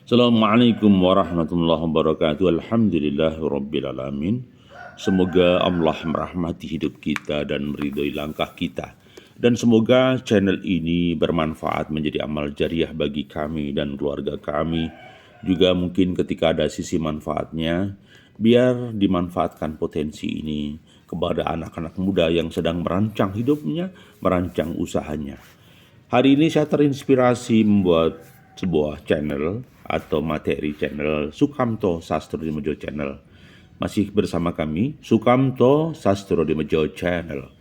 Assalamualaikum warahmatullahi wabarakatuh. Alhamdulillahirrabbilalamin. Semoga Allah merahmati hidup kita dan meridhoi langkah kita. Dan semoga channel ini bermanfaat menjadi amal jariah bagi kami dan keluarga kami. Juga mungkin ketika ada sisi manfaatnya, biar dimanfaatkan potensi ini kepada anak-anak muda yang sedang merancang hidupnya, merancang usahanya. Hari ini saya terinspirasi membuat sebuah channel atau materi channel Sukamto Sastro Channel. Masih bersama kami, Sukamto Sastro Channel.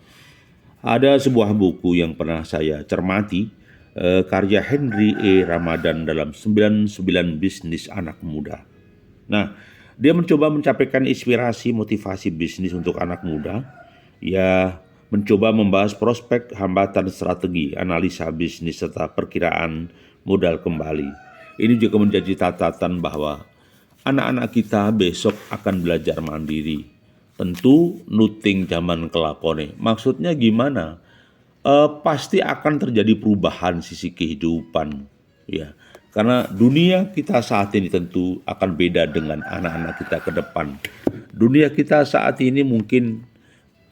Ada sebuah buku yang pernah saya cermati, karya Henry E. Ramadan dalam 99 Bisnis Anak Muda. Nah, dia mencoba mencapaikan inspirasi motivasi bisnis untuk anak muda. Ya, mencoba membahas prospek, hambatan, strategi, analisa bisnis, serta perkiraan modal kembali. Ini juga menjadi catatan bahwa anak-anak kita besok akan belajar mandiri. Tentu nuting zaman kelakone. Maksudnya gimana? Pasti akan terjadi perubahan sisi kehidupan. Ya, karena dunia kita saat ini tentu akan beda dengan anak-anak kita ke depan. Dunia kita saat ini mungkin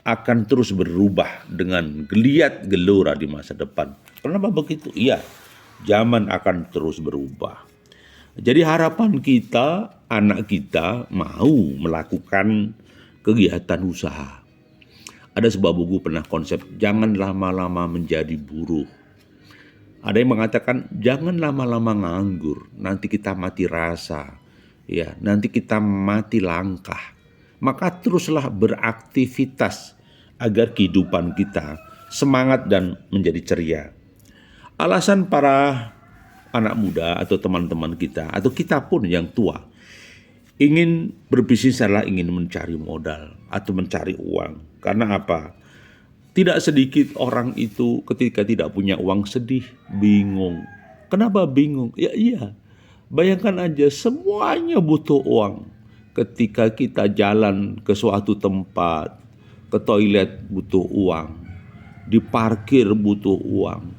akan terus berubah dengan geliat gelora di masa depan. Kenapa begitu? Iya, zaman akan terus berubah. Jadi harapan kita, anak kita mau melakukan kegiatan usaha. Ada sebuah buku pernah konsep, jangan lama-lama menjadi buruh. Ada yang mengatakan, jangan lama-lama nganggur, nanti kita mati rasa. Ya, nanti kita mati langkah. Maka teruslah beraktivitas agar kehidupan kita semangat dan menjadi ceria. Alasan para anak muda atau teman-teman kita atau kita pun yang tua ingin berbisnis adalah ingin mencari modal atau mencari uang. Karena apa? Tidak sedikit orang itu ketika tidak punya uang sedih, bingung. Kenapa bingung? Ya iya, bayangkan aja semuanya butuh uang. Ketika kita jalan ke suatu tempat, ke toilet butuh uang, di parkir butuh uang,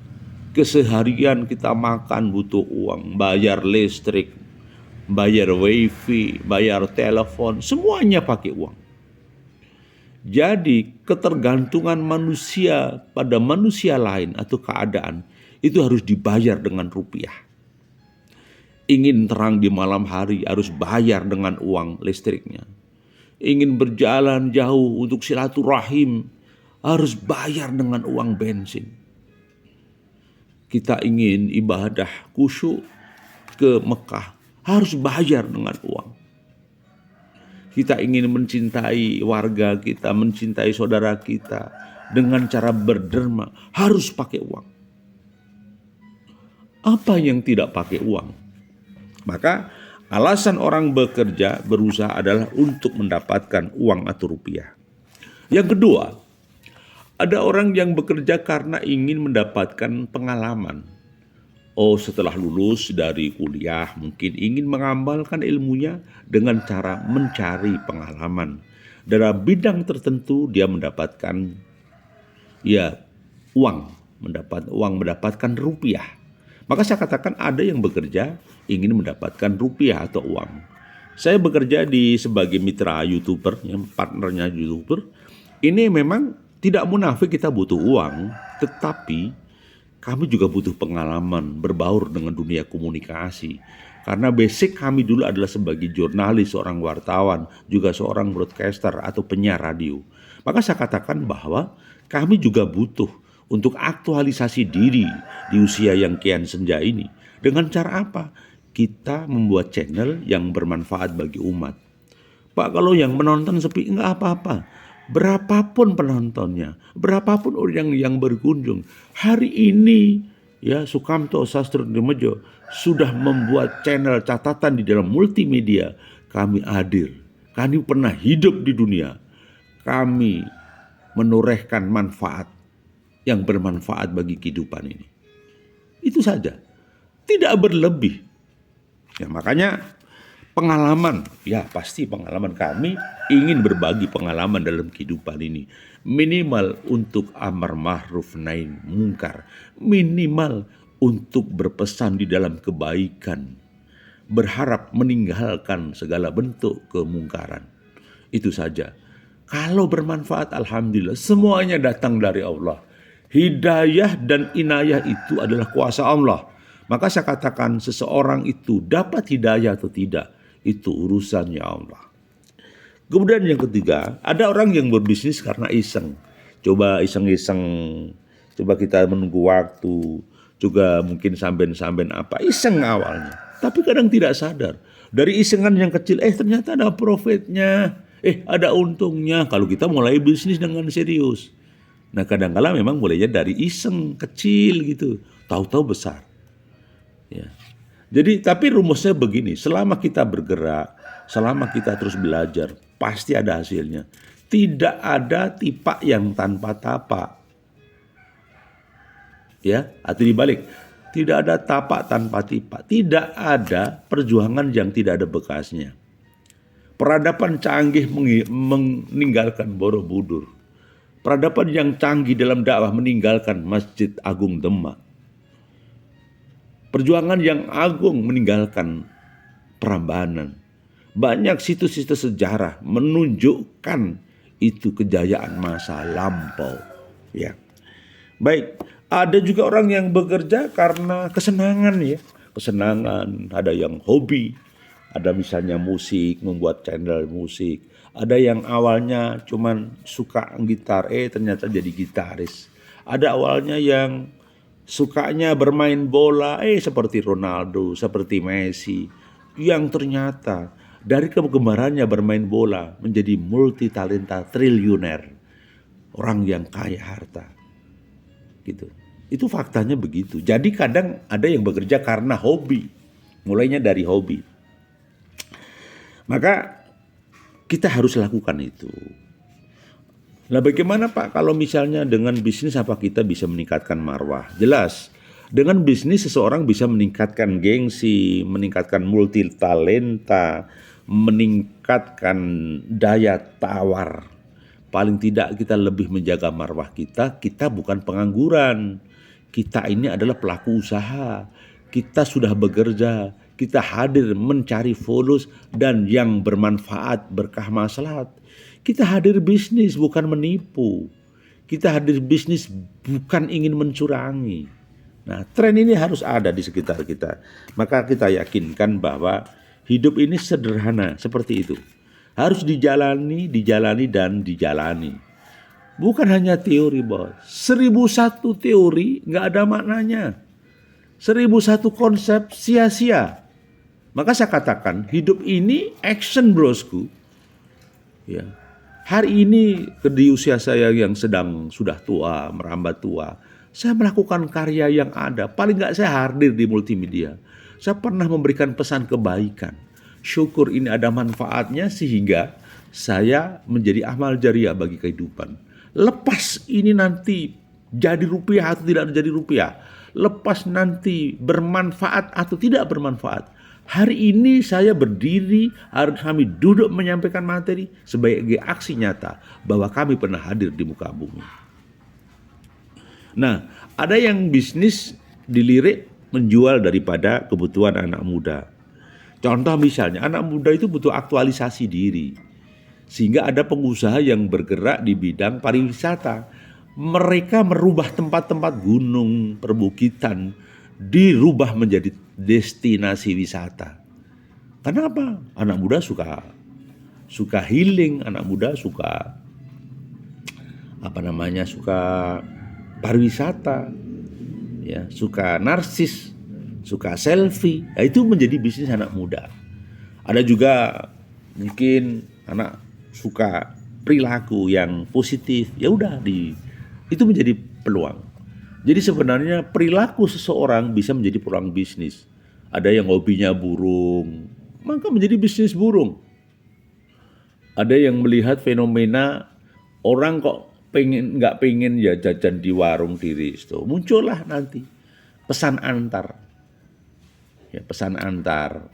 keseharian kita makan butuh uang, bayar listrik, bayar wifi, bayar telepon, semuanya pakai uang. Jadi ketergantungan manusia pada manusia lain atau keadaan itu harus dibayar dengan rupiah. Ingin terang di malam hari harus bayar dengan uang listriknya. Ingin berjalan jauh untuk silaturahim harus bayar dengan uang bensin. Kita ingin ibadah khusyuk ke Mekah harus bayar dengan uang. Kita ingin mencintai warga kita, mencintai saudara kita dengan cara berderma harus pakai uang. Apa yang tidak pakai uang? Maka alasan orang bekerja, berusaha adalah untuk mendapatkan uang atau rupiah. Yang kedua, ada orang yang bekerja karena ingin mendapatkan pengalaman. Setelah lulus dari kuliah mungkin ingin mengamalkan ilmunya dengan cara mencari pengalaman. Dalam bidang tertentu dia mendapatkan mendapatkan rupiah. Maka saya katakan ada yang bekerja ingin mendapatkan rupiah atau uang. Saya bekerja sebagai mitra YouTuber, yang partnernya YouTuber. Ini memang tidak munafik kita butuh uang, tetapi kami juga butuh pengalaman berbaur dengan dunia komunikasi. Karena basic kami dulu adalah sebagai jurnalis, seorang wartawan, juga seorang broadcaster atau penyiar radio. Maka saya katakan bahwa kami juga butuh untuk aktualisasi diri di usia yang kian senja ini. Dengan cara apa? Kita membuat channel yang bermanfaat bagi umat. Pak, kalau yang menonton sepi, enggak apa-apa. Berapapun penontonnya, berapapun orang yang berkunjung, hari ini ya Sukamto Sastro sudah membuat channel catatan di dalam multimedia. Kami hadir, kami pernah hidup di dunia, kami menorehkan manfaat yang bermanfaat bagi kehidupan ini. Itu saja, tidak berlebih. Ya, makanya pengalaman, ya pasti pengalaman kami ingin berbagi pengalaman dalam kehidupan ini. Minimal untuk amar ma'ruf nahi mungkar. Minimal untuk berpesan di dalam kebaikan. berharap meninggalkan segala bentuk kemungkaran. Itu saja. Kalau bermanfaat, alhamdulillah, semuanya datang dari Allah. Hidayah dan inayah itu adalah kuasa Allah. Maka saya katakan seseorang itu dapat hidayah atau tidak, itu urusannya Allah. Kemudian yang ketiga, ada orang yang berbisnis karena iseng. Coba iseng-iseng, coba kita menunggu waktu, juga mungkin samben-samben apa, iseng awalnya. Tapi kadang tidak sadar. Dari isengan yang kecil, ternyata ada profitnya, ada untungnya. Kalau kita mulai bisnis dengan serius. Nah kadang-kala memang mulainya dari iseng kecil gitu, tahu-tahu besar. Ya. Jadi tapi rumusnya begini, selama kita bergerak, selama kita terus belajar, pasti ada hasilnya. Tidak ada tipak yang tanpa tapak. Ya, atau dibalik, tidak ada tapak tanpa tipak, tidak ada perjuangan yang tidak ada bekasnya. Peradaban canggih meninggalkan Borobudur. Peradaban yang canggih dalam dakwah meninggalkan Masjid Agung Demak. Perjuangan yang agung meninggalkan Prambanan. Banyak situs-situs sejarah menunjukkan itu kejayaan masa lampau. Ya. Baik, ada juga orang yang bekerja karena kesenangan ya. Kesenangan, ada yang hobi. Ada misalnya musik, membuat channel musik. Ada yang awalnya cuman suka gitar, ternyata jadi gitaris. Ada awalnya yang sukanya bermain bola, seperti Ronaldo, seperti Messi. Yang ternyata dari kegemarannya bermain bola menjadi multi talenta triliuner. Orang yang kaya harta. Gitu. Itu faktanya begitu. Jadi kadang ada yang bekerja karena hobi. Mulainya dari hobi. Maka kita harus lakukan itu. Nah bagaimana Pak kalau misalnya dengan bisnis apa kita bisa meningkatkan marwah? Jelas, dengan bisnis seseorang bisa meningkatkan gengsi, meningkatkan multi talenta, meningkatkan daya tawar. Paling tidak kita lebih menjaga marwah kita bukan pengangguran. Kita ini adalah pelaku usaha, kita sudah bekerja, kita hadir mencari fulus dan yang bermanfaat berkah maslahat. Kita hadir bisnis bukan menipu. Kita hadir bisnis bukan ingin mencurangi. Nah, tren ini harus ada di sekitar kita. Maka kita yakinkan bahwa hidup ini sederhana seperti itu. Harus dijalani dan dijalani. Bukan hanya teori, bos. 1001 teori nggak ada maknanya. 1001 konsep sia-sia. Maka saya katakan hidup ini action brosku. Ya. Hari ini di usia saya yang sudah tua, merambat tua, saya melakukan karya yang ada. Paling nggak saya hadir di multimedia. Saya pernah memberikan pesan kebaikan. Syukur ini ada manfaatnya sehingga saya menjadi amal jariah bagi kehidupan. Lepas ini nanti jadi rupiah atau tidak jadi rupiah. Lepas nanti bermanfaat atau tidak bermanfaat. Hari ini saya berdiri, hari kami duduk menyampaikan materi sebagai aksi nyata bahwa kami pernah hadir di muka bumi. Nah, ada yang bisnis dilirik menjual daripada kebutuhan anak muda. Contoh misalnya, anak muda itu butuh aktualisasi diri. Sehingga ada pengusaha yang bergerak di bidang pariwisata. Mereka merubah tempat-tempat gunung, perbukitan, dirubah menjadi destinasi wisata. Kenapa? Anak muda suka healing, anak muda suka suka pariwisata, ya, suka narsis, suka selfie. Nah, itu menjadi bisnis anak muda. Ada juga mungkin anak suka perilaku yang positif, ya udah itu menjadi peluang. Jadi sebenarnya perilaku seseorang bisa menjadi peluang bisnis. Ada yang hobinya burung, maka menjadi bisnis burung. Ada yang melihat fenomena orang kok nggak pengen ya jajan di warung di resto. Muncullah nanti pesan antar. Ya, pesan antar.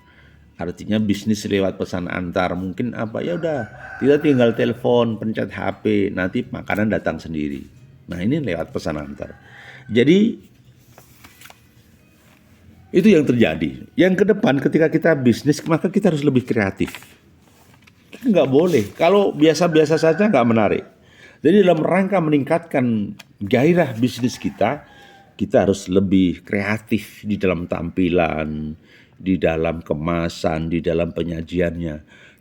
Artinya bisnis lewat pesan antar. Mungkin ya udah, kita tinggal telepon, pencet HP, nanti makanan datang sendiri. Nah, ini lewat pesan antar. Jadi Itu yang terjadi. Yang ke depan ketika kita bisnis, maka kita harus lebih kreatif. Kita nggak boleh. Kalau biasa-biasa saja nggak menarik. Jadi dalam rangka meningkatkan gairah bisnis kita harus lebih kreatif di dalam tampilan, di dalam kemasan, di dalam penyajiannya.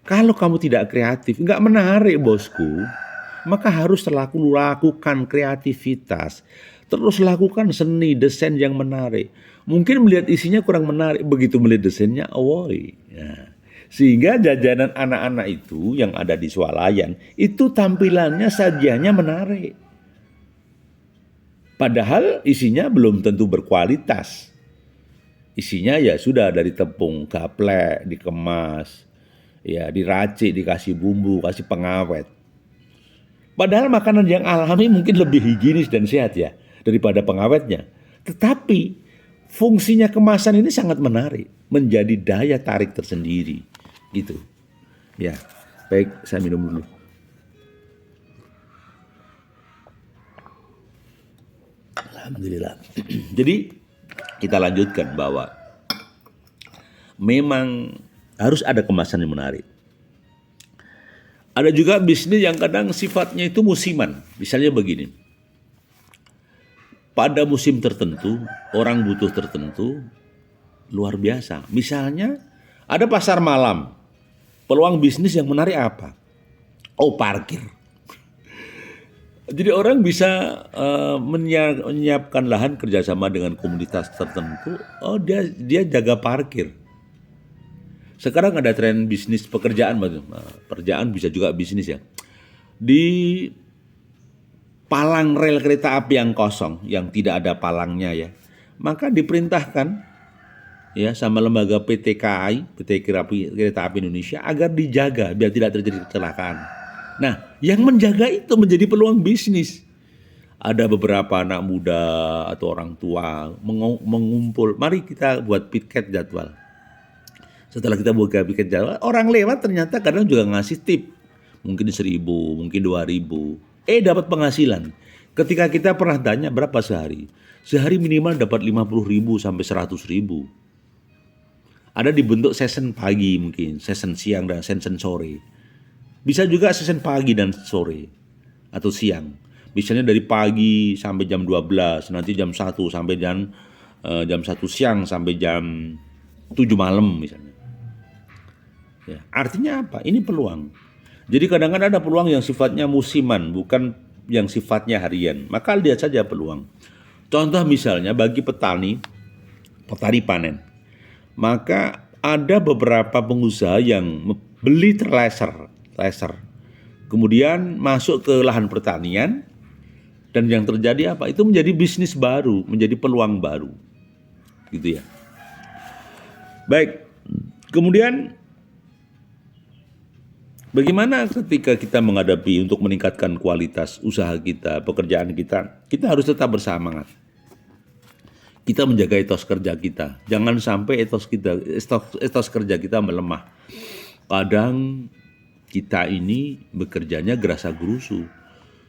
Kalau kamu tidak kreatif, nggak menarik bosku, maka harus lakukan kreativitas. Terus lakukan seni desain yang menarik. Mungkin melihat isinya kurang menarik, begitu melihat desainnya, awoi. Ya. Sehingga jajanan anak-anak itu yang ada di swalayan, itu tampilannya, sajiannya menarik. Padahal isinya belum tentu berkualitas. Isinya ya sudah dari tepung, gaplek, dikemas, ya diracik, dikasih bumbu, kasih pengawet. Padahal makanan yang alami mungkin lebih higienis dan sehat ya daripada pengawetnya. Tetapi fungsinya kemasan ini sangat menarik, menjadi daya tarik tersendiri, gitu. Ya, baik, saya minum dulu. Alhamdulillah. Jadi kita lanjutkan bahwa memang harus ada kemasan yang menarik. Ada juga bisnis yang kadang sifatnya itu musiman. Misalnya begini. Pada musim tertentu, orang butuh tertentu, luar biasa. Misalnya ada pasar malam. Peluang bisnis yang menarik apa? Oh, parkir. Jadi orang bisa menyiapkan lahan kerjasama dengan komunitas tertentu. Oh, dia jaga parkir. Sekarang ada tren bisnis pekerjaan, pekerjaan bisa juga bisnis ya. Di palang rel kereta api yang kosong, yang tidak ada palangnya ya, maka diperintahkan ya sama lembaga PT KAI, PT Kereta Api Indonesia agar dijaga biar tidak terjadi kecelakaan. Nah, yang menjaga itu menjadi peluang bisnis. Ada beberapa anak muda atau orang tua mengumpul, mari kita buat piket jadwal. Setelah kita buka piket jadwal, orang lewat ternyata kadang juga ngasih tip. Mungkin 1.000, mungkin 2.000. Dapat penghasilan. Ketika kita pernah tanya berapa sehari? Sehari minimal dapat 50.000 sampai 100.000. Ada dibentuk session pagi mungkin, session siang dan session sore. Bisa juga session pagi dan sore atau siang. Misalnya dari pagi sampai jam 12, nanti jam 1 sampai jam 1 siang sampai jam 7 malam misalnya. Ya, artinya apa? Ini peluang. Jadi kadang-kadang ada peluang yang sifatnya musiman, bukan yang sifatnya harian. Maka lihat saja peluang. Contoh misalnya bagi petani panen. Maka ada beberapa pengusaha yang beli laser. Kemudian masuk ke lahan pertanian. Dan yang terjadi apa? Itu menjadi bisnis baru, menjadi peluang baru. Gitu ya. Baik. Kemudian bagaimana ketika kita menghadapi untuk meningkatkan kualitas usaha kita, pekerjaan kita harus tetap bersemangat. Kita menjaga etos kerja kita. Jangan sampai etos kerja kita melemah. Kadang kita ini bekerjanya gerasa gerusu.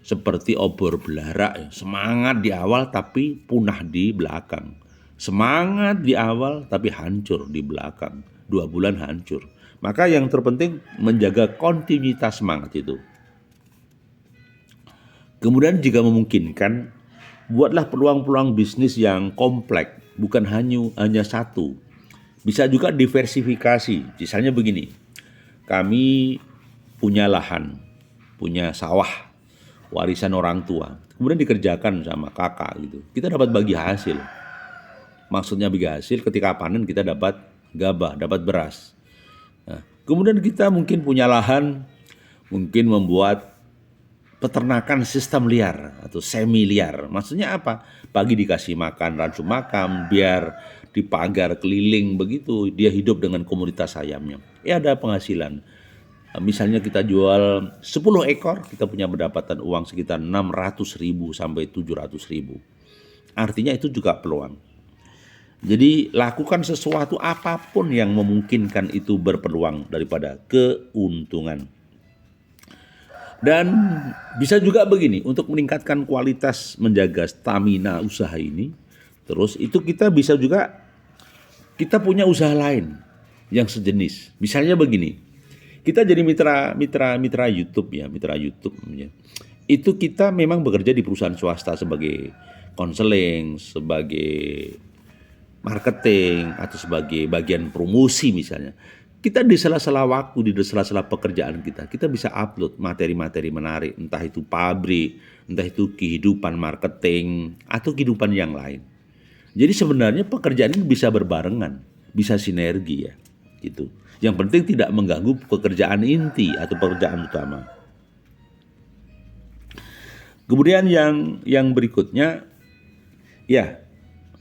Seperti obor belara, semangat di awal tapi punah di belakang. Semangat di awal tapi hancur di belakang. 2 bulan hancur. Maka yang terpenting menjaga kontinuitas semangat itu. Kemudian jika memungkinkan, buatlah peluang-peluang bisnis yang kompleks, bukan hanya satu. Bisa juga diversifikasi. Misalnya begini, kami punya lahan, punya sawah, warisan orang tua. Kemudian dikerjakan sama kakak gitu. Kita dapat bagi hasil. Maksudnya bagi hasil, ketika panen kita dapat gabah, dapat beras. Nah, kemudian kita mungkin punya lahan, mungkin membuat peternakan sistem liar atau semi liar. Maksudnya apa? Pagi dikasih makan, ransum makan, biar dipagar keliling begitu. Dia hidup dengan komunitas ayamnya. Ada penghasilan. Misalnya kita jual 10 ekor, kita punya pendapatan uang sekitar 600.000 sampai 700.000. Artinya itu juga peluang. Jadi lakukan sesuatu apapun yang memungkinkan itu berpeluang daripada keuntungan. Dan bisa juga begini, untuk meningkatkan kualitas menjaga stamina usaha ini, terus itu kita bisa juga kita punya usaha lain yang sejenis. Misalnya begini, kita jadi mitra YouTube ya, mitra YouTube ya. Itu kita memang bekerja di perusahaan swasta sebagai konseling, sebagai marketing, atau sebagai bagian promosi misalnya. Kita di sela-sela waktu, di sela-sela pekerjaan kita bisa upload materi-materi menarik, entah itu pabrik, entah itu kehidupan marketing, atau kehidupan yang lain. Jadi sebenarnya pekerjaan ini bisa berbarengan, bisa sinergi ya, gitu. Yang penting tidak mengganggu pekerjaan inti atau pekerjaan utama. Kemudian yang berikutnya, ya,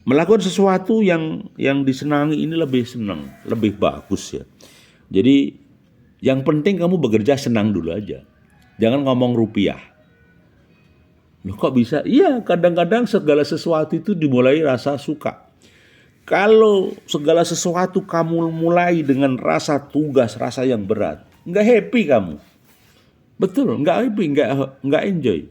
melakukan sesuatu yang disenangi ini lebih senang, lebih bagus ya. Jadi yang penting kamu bekerja senang dulu aja. Jangan ngomong rupiah. Loh kok bisa? Iya, kadang-kadang segala sesuatu itu dimulai rasa suka. Kalau segala sesuatu kamu mulai dengan rasa tugas, rasa yang berat, nggak happy kamu. Betul, nggak happy, nggak enjoy.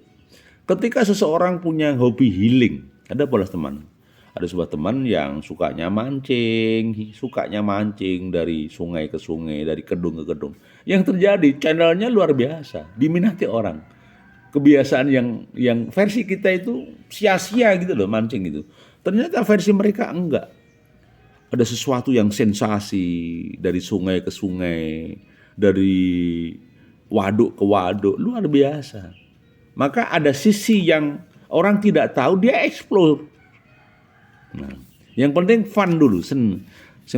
Ketika seseorang punya hobi healing, ada pola teman. Ada sebuah teman yang sukanya mancing dari sungai ke sungai, dari kedung ke kedung. Yang terjadi, channelnya luar biasa, diminati orang. Kebiasaan yang versi kita itu sia-sia gitu loh, mancing gitu. Ternyata versi mereka enggak. Ada sesuatu yang sensasi, dari sungai ke sungai, dari waduk ke waduk, luar biasa. Maka ada sisi yang orang tidak tahu, dia explore. Nah, yang penting fun dulu, yang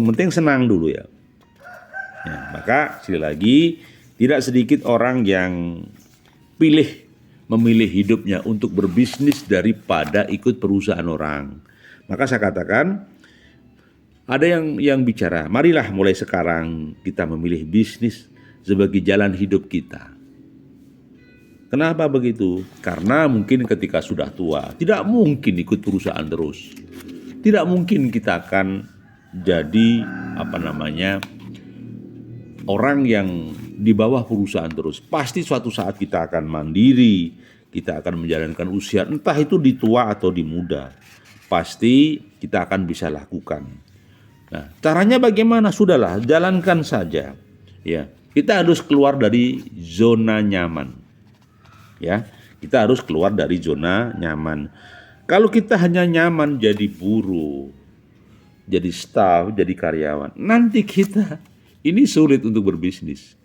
penting senang dulu ya. Maka sekali lagi, tidak sedikit orang yang memilih hidupnya untuk berbisnis daripada ikut perusahaan orang. Maka saya katakan, ada yang bicara, marilah mulai sekarang kita memilih bisnis sebagai jalan hidup kita. Kenapa begitu? Karena mungkin ketika sudah tua, tidak mungkin ikut perusahaan terus. Tidak mungkin kita akan jadi orang yang di bawah perusahaan terus. Pasti suatu saat kita akan mandiri, kita akan menjalankan usia, entah itu di tua atau di muda. Pasti kita akan bisa lakukan. Nah, caranya bagaimana? Sudahlah, jalankan saja. Ya, kita harus keluar dari zona nyaman. Ya, kita harus keluar dari zona nyaman. Kalau kita hanya nyaman jadi buruh, jadi staf, jadi karyawan, nanti kita ini sulit untuk berbisnis.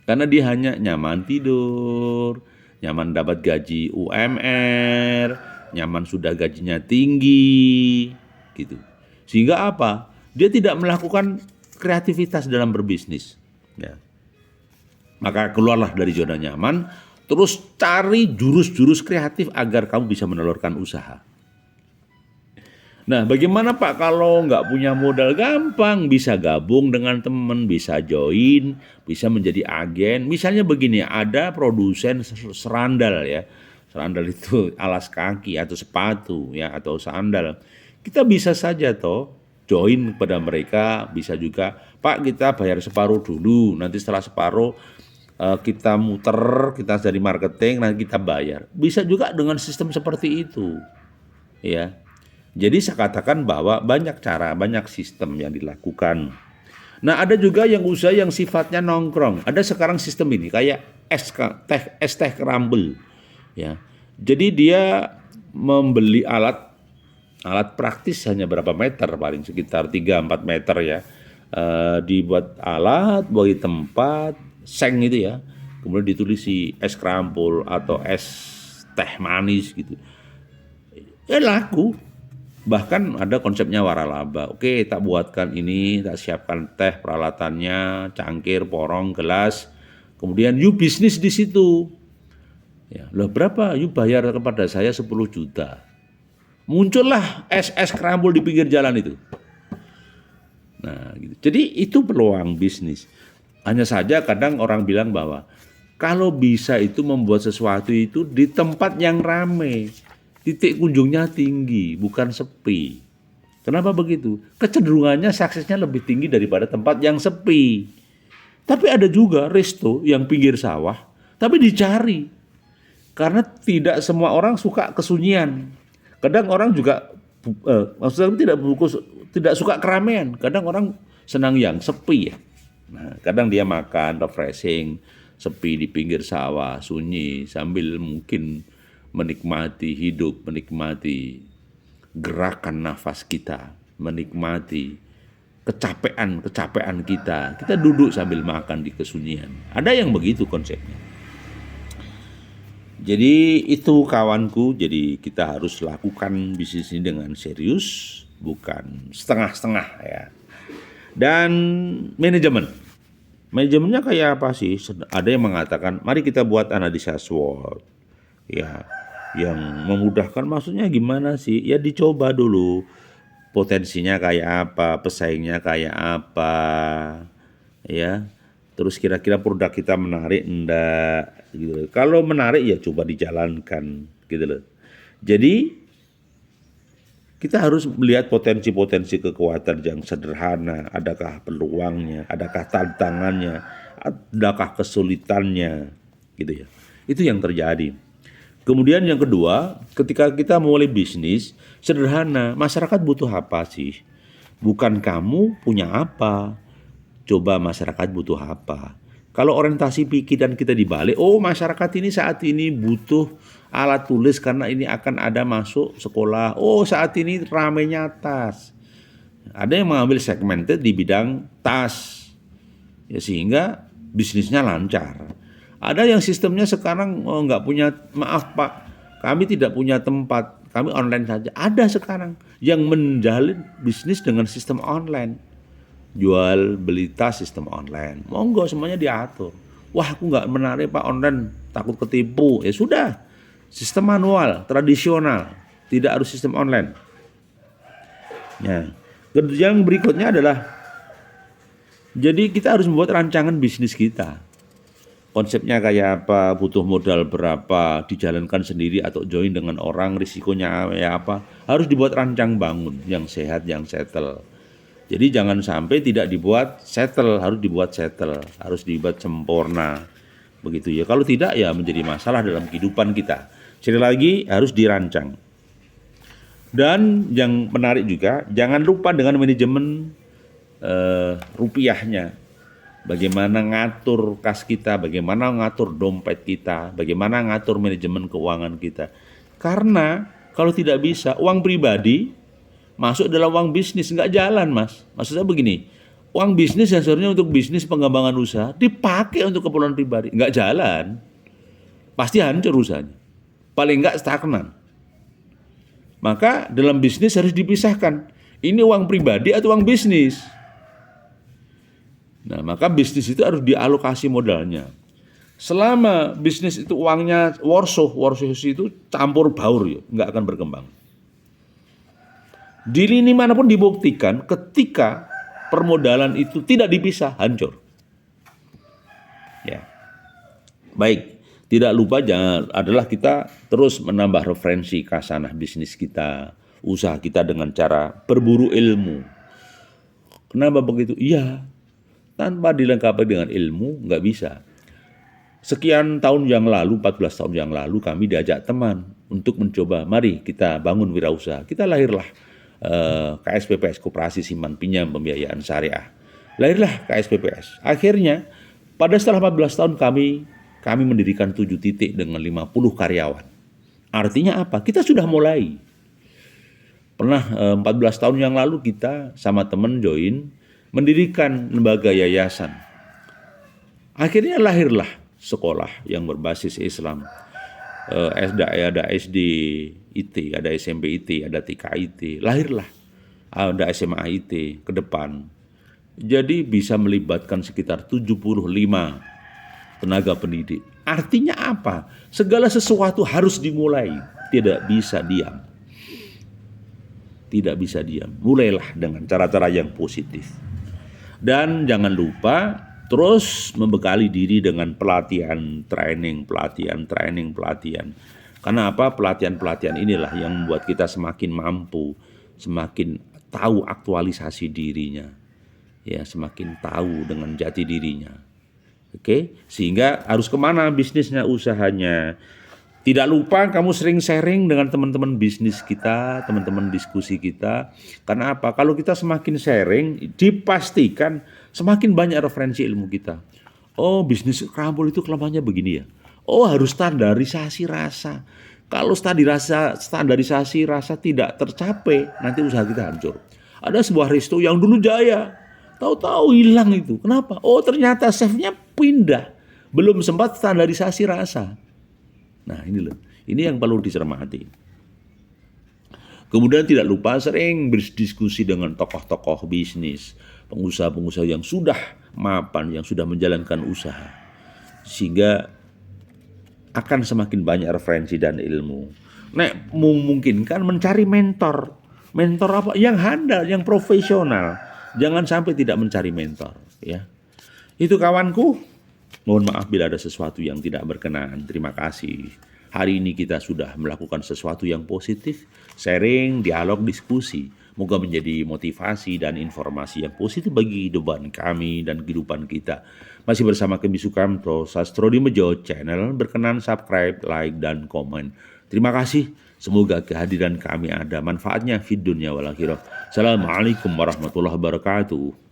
Karena dia hanya nyaman tidur, nyaman dapat gaji UMR, nyaman sudah gajinya tinggi, gitu. Sehingga apa? Dia tidak melakukan kreativitas dalam berbisnis. Ya. Maka keluarlah dari zona nyaman. Terus cari jurus-jurus kreatif agar kamu bisa menelurkan usaha. Nah, bagaimana Pak kalau nggak punya modal? Gampang, bisa gabung dengan teman, bisa join, bisa menjadi agen. Misalnya begini, ada produsen serandal ya. Serandal itu alas kaki atau sepatu ya, atau sandal. Kita bisa saja join kepada mereka, bisa juga, Pak kita bayar separuh dulu, nanti setelah separuh kita muter, kita dari marketing, nanti kita bayar. Bisa juga dengan sistem seperti itu. Ya. Jadi saya katakan bahwa banyak cara, banyak sistem yang dilakukan. Nah, ada juga yang usaha yang sifatnya nongkrong. Ada sekarang sistem ini kayak es teh Crumble. Ya. Jadi dia membeli alat praktis hanya berapa meter, paling sekitar 3-4 meter ya. Dibuat alat, bagi tempat, seng itu ya, kemudian ditulis es krampul atau es teh manis gitu. Ya laku. Bahkan ada konsepnya waralaba. Oke, tak buatkan ini, tak siapkan teh, peralatannya, cangkir, porong, gelas. Kemudian you bisnis di situ. Ya, loh berapa? You bayar kepada saya 10 juta. Muncullah es krampul di pinggir jalan itu. Nah, gitu. Jadi itu peluang bisnis. Hanya saja kadang orang bilang bahwa kalau bisa itu membuat sesuatu itu di tempat yang ramai, titik kunjungnya tinggi, bukan sepi. Kenapa begitu? Kecenderungannya suksesnya lebih tinggi daripada tempat yang sepi. Tapi ada juga resto yang pinggir sawah, tapi dicari. Karena tidak semua orang suka kesunyian. Kadang orang juga, maksudnya tidak suka keramaian. Kadang orang senang yang sepi ya. Nah, kadang dia makan refreshing, sepi di pinggir sawah, sunyi, sambil mungkin menikmati hidup, menikmati gerakan nafas kita, menikmati kecapean kita. Kita duduk sambil makan di kesunyian. Ada yang begitu konsepnya. Jadi itu kawanku, jadi kita harus lakukan bisnis ini dengan serius, bukan setengah-setengah ya. Dan manajemennya kayak apa sih? Ada yang mengatakan, mari kita buat analisa SWOT. Ya, yang memudahkan maksudnya gimana sih? Ya dicoba dulu. Potensinya kayak apa, pesaingnya kayak apa. Ya. Terus kira-kira produk kita menarik enggak gitu. Kalau menarik ya coba dijalankan gitu loh. Jadi kita harus melihat potensi-potensi kekuatan yang sederhana, adakah peluangnya, adakah tantangannya, adakah kesulitannya gitu ya. Itu yang terjadi. Kemudian yang kedua, ketika kita mulai bisnis, sederhana, masyarakat butuh apa sih? Bukan kamu punya apa. Coba masyarakat butuh apa. Kalau orientasi pikiran kita dibalik, oh masyarakat ini saat ini butuh alat tulis karena ini akan ada masuk sekolah. Oh saat ini ramainya tas. Ada yang mengambil segmented di bidang tas. Ya, sehingga bisnisnya lancar. Ada yang sistemnya sekarang nggak punya, maaf Pak, kami tidak punya tempat, kami online saja. Ada sekarang yang menjalin bisnis dengan sistem online. Jual beli tas sistem online, monggo semuanya diatur. Wah aku nggak menarik Pak online, takut ketipu. Ya sudah, sistem manual tradisional, tidak harus sistem online. Ya, yang berikutnya adalah, jadi kita harus membuat rancangan bisnis kita. Konsepnya kayak apa, butuh modal berapa, dijalankan sendiri atau join dengan orang, risikonya kayak apa, harus dibuat rancang bangun yang sehat, yang settle. Jadi jangan sampai tidak dibuat settle, harus dibuat settle, harus dibuat sempurna. Begitu ya. Kalau tidak ya menjadi masalah dalam kehidupan kita. Sekali lagi harus dirancang. Dan yang menarik juga, jangan lupa dengan manajemen rupiahnya. Bagaimana ngatur kas kita, bagaimana ngatur dompet kita, bagaimana ngatur manajemen keuangan kita. Karena kalau tidak bisa, uang pribadi masuk dalam uang bisnis, nggak jalan Mas. Maksud saya begini, uang bisnis yang seharusnya untuk bisnis pengembangan usaha dipakai untuk keperluan pribadi, nggak jalan. Pasti hancur usahanya. Paling nggak stagnan. Maka dalam bisnis harus dipisahkan. Ini uang pribadi atau uang bisnis. Nah, maka bisnis itu harus dialokasi modalnya. Selama bisnis itu uangnya worsoh itu campur baur ya, nggak akan berkembang. Di lini manapun dibuktikan ketika permodalan itu tidak dipisah, hancur. Ya. Baik, tidak lupa adalah kita terus menambah referensi kasanah bisnis kita, usaha kita dengan cara berburu ilmu. Kenapa begitu? Iya, tanpa dilengkapi dengan ilmu nggak bisa. Sekian tahun yang lalu, 14 tahun yang lalu kami diajak teman untuk mencoba, mari kita bangun wirausaha. Kita lahirlah KSPPS, Koperasi Simpan Pinjam Pembiayaan Syariah. Lahirlah KSPPS. Akhirnya pada setelah 14 tahun kami mendirikan 7 titik dengan 50 karyawan. Artinya apa? Kita sudah mulai. Pernah 14 tahun yang lalu kita sama teman join mendirikan lembaga yayasan. Akhirnya lahirlah sekolah yang berbasis Islam. Ada SD IT, ada SMP IT, ada TK IT, lahirlah ada SMA IT ke depan. Jadi bisa melibatkan sekitar 75 tenaga pendidik. Artinya apa? Segala sesuatu harus dimulai, tidak bisa diam. Tidak bisa diam. Mulailah dengan cara-cara yang positif. Dan jangan lupa terus membekali diri dengan pelatihan. Karena apa? Pelatihan inilah yang membuat kita semakin mampu, semakin tahu aktualisasi dirinya. Ya, semakin tahu dengan jati dirinya. Oke, sehingga harus kemana bisnisnya, usahanya. Tidak lupa kamu sering sharing dengan teman-teman bisnis kita, teman-teman diskusi kita. Karena apa? Kalau kita semakin sharing, dipastikan semakin banyak referensi ilmu kita. Oh, bisnis kerambol itu kelemahannya begini ya. Oh, harus standarisasi rasa. Kalau standarisasi rasa tidak tercapai, nanti usaha kita hancur. Ada sebuah resto yang dulu jaya, tahu-tahu hilang itu. Kenapa? Oh, ternyata chefnya pindah. Belum sempat standarisasi rasa. Nah, ini loh. Ini yang perlu dicermati. Kemudian tidak lupa sering berdiskusi dengan tokoh-tokoh bisnis, pengusaha-pengusaha yang sudah mapan, yang sudah menjalankan usaha. Sehingga akan semakin banyak referensi dan ilmu. Nek memungkinkan mencari mentor. Mentor apa? Yang handal, yang profesional. Jangan sampai tidak mencari mentor, ya. Itu kawanku. Mohon maaf bila ada sesuatu yang tidak berkenan. Terima kasih. Hari ini kita sudah melakukan sesuatu yang positif, sharing, dialog, diskusi. Moga menjadi motivasi dan informasi yang positif bagi kehidupan kami dan kehidupan kita. Masih bersama kami Sukamto, Sastro di Mejo Channel. Berkenan subscribe, like, dan komen. Terima kasih. Semoga kehadiran kami ada manfaatnya fid dunya wal akhirah. Assalamualaikum warahmatullahi wabarakatuh.